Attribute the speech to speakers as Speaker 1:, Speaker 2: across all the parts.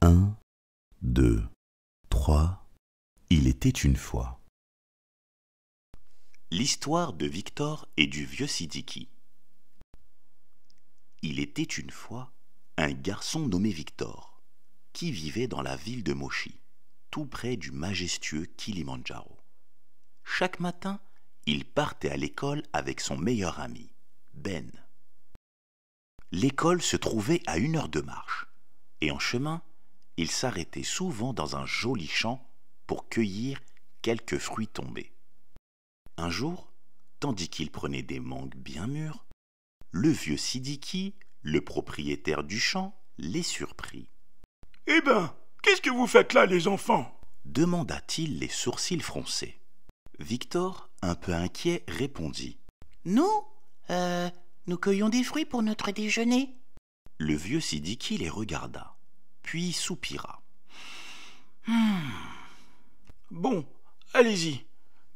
Speaker 1: 1, 2, 3. Il était une fois. L'histoire de Victor et du vieux Sidiki. Il était une fois un garçon nommé Victor, qui vivait dans la ville de Moshi, tout près du majestueux Kilimandjaro. Chaque matin, il partait à l'école avec son meilleur ami, Ben. L'école se trouvait à 1 heure de marche, et en chemin, il s'arrêtait souvent dans un joli champ pour cueillir quelques fruits tombés. Un jour, tandis qu'il prenait des mangues bien mûres, le vieux Sidiki, le propriétaire du champ, les surprit.
Speaker 2: « Eh ben, qu'est-ce que vous faites là, les enfants ?»
Speaker 1: demanda-t-il les sourcils froncés. Victor, un peu inquiet, répondit.
Speaker 3: « Nous cueillons des fruits pour notre déjeuner. »
Speaker 1: Le vieux Sidiki les regarda, puis soupira.
Speaker 2: Bon, allez-y,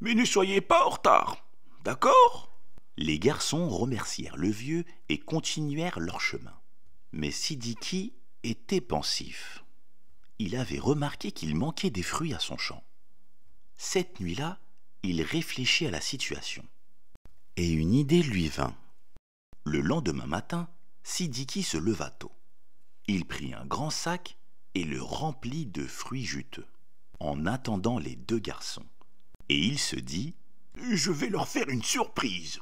Speaker 2: mais ne soyez pas en retard, d'accord ?
Speaker 1: Les garçons remercièrent le vieux et continuèrent leur chemin. Mais Sidiki était pensif. Il avait remarqué qu'il manquait des fruits à son champ. Cette nuit-là, il réfléchit à la situation. Et une idée lui vint. Le lendemain matin, Sidiki se leva tôt. Il prit un grand sac et le remplit de fruits juteux, en attendant les 2 garçons. Et il se dit
Speaker 2: « Je vais leur faire une surprise !»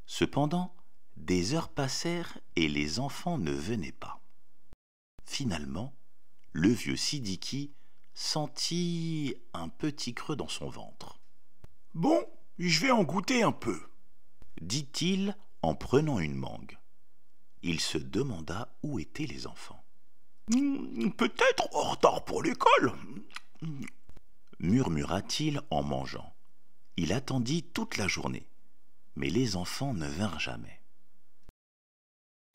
Speaker 1: Cependant, des heures passèrent et les enfants ne venaient pas. Finalement, le vieux Sidiki sentit un petit creux dans son ventre.
Speaker 2: « Bon, je vais en goûter un peu, »
Speaker 1: dit-il en prenant une mangue. Il se demanda où étaient les enfants.
Speaker 2: « Peut-être en retard pour l'école, »
Speaker 1: murmura-t-il en mangeant. Il attendit toute la journée, mais les enfants ne vinrent jamais.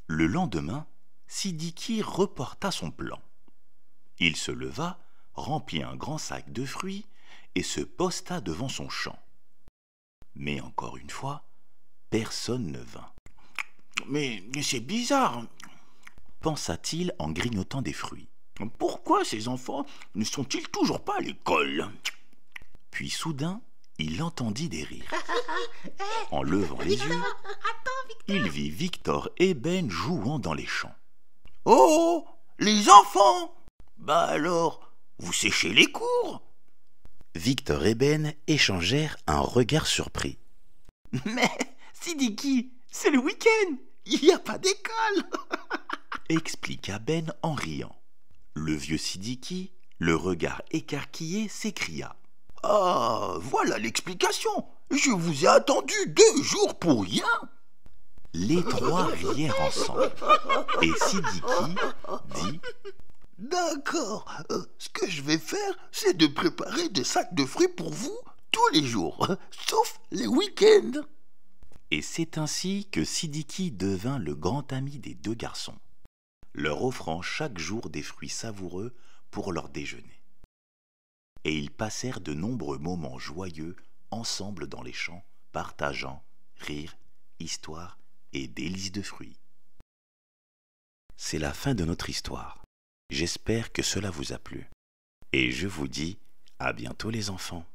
Speaker 1: Le lendemain, Sidiki reporta son plan. Il se leva, remplit un grand sac de fruits et se posta devant son champ. Mais encore une fois, personne ne vint.
Speaker 2: « Mais c'est bizarre, »
Speaker 1: pensa-t-il en grignotant des fruits.
Speaker 2: « Pourquoi ces enfants ne sont-ils toujours pas à l'école ?»
Speaker 1: Puis soudain, il entendit des rires. En levant les yeux, il vit Victor et Ben jouant dans les champs.
Speaker 2: « Oh, les enfants! Bah alors, vous séchez les cours ?»
Speaker 1: Victor et Ben échangèrent un regard surpris.
Speaker 3: « Mais, Sidiki, c'est le week-end, il n'y a pas d'école !»
Speaker 1: expliqua Ben en riant. Le vieux Sidiki, le regard écarquillé, s'écria.
Speaker 2: « Ah, voilà l'explication. Je vous ai attendu 2 jours pour rien. »
Speaker 1: Les 3 rièrent ensemble. Et Sidiki dit
Speaker 2: « D'accord, ce que je vais faire, c'est de préparer des sacs de fruits pour vous tous les jours, sauf les week-ends. »
Speaker 1: Et c'est ainsi que Sidiki devint le grand ami des 2 garçons, leur offrant chaque jour des fruits savoureux pour leur déjeuner. Et ils passèrent de nombreux moments joyeux ensemble dans les champs, partageant rires, histoires et délices de fruits. C'est la fin de notre histoire. J'espère que cela vous a plu. Et je vous dis à bientôt les enfants.